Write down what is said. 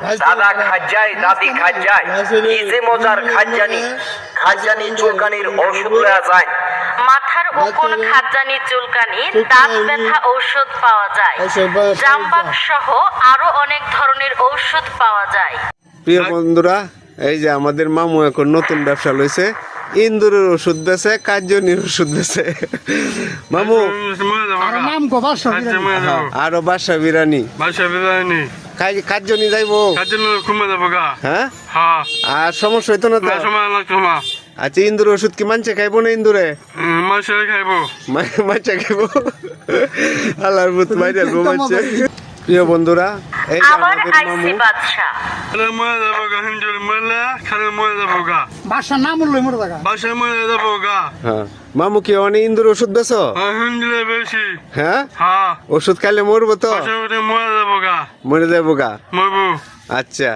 দাদা খাজ্জায়, দাদি খাজ্জায়, কি যে মজার খাজ্জানি। খাজ্জানি চুলকানির ওষুধ দেওয়া যায়। মাথার উকুন, খাজ্জানি, চুলকানি, দাঁত ব্যথা ঔষধ পাওয়া যায়। জামবাগ সহ আরো অনেক ধরনের ঔষধ পাওয়া যায়। প্রিয় বন্ধুরা, এই যে আমাদের মামু এখন নতুন ব্যবসা লইছে, ইন্দুরের ওষুধ বেছে, কার্জনির ওষুধ বেছে। মামু আরো বাসা বিরানি কার্জনি যাইবো, হ্যাঁ? আর সমস্যা হইতো না তো? আচ্ছা, ইন্দুর ওষুধ কি মানছে খাইবো না? ইন্দুরে মাইচা খাইবো। আল্লাহর ভূত মাইরা ঘুমাচ্ছে। প্রিয় বন্ধুরা, এই যে আবার আমাদের আইসি মামু। বাদশা। হ্যাঁ, মামু কি অনেক ইন্দুর ওষুধ বেছো? হ্যাঁ, ওষুধ খাইলে মরবো তো? মরে যাবো গা। আচ্ছা।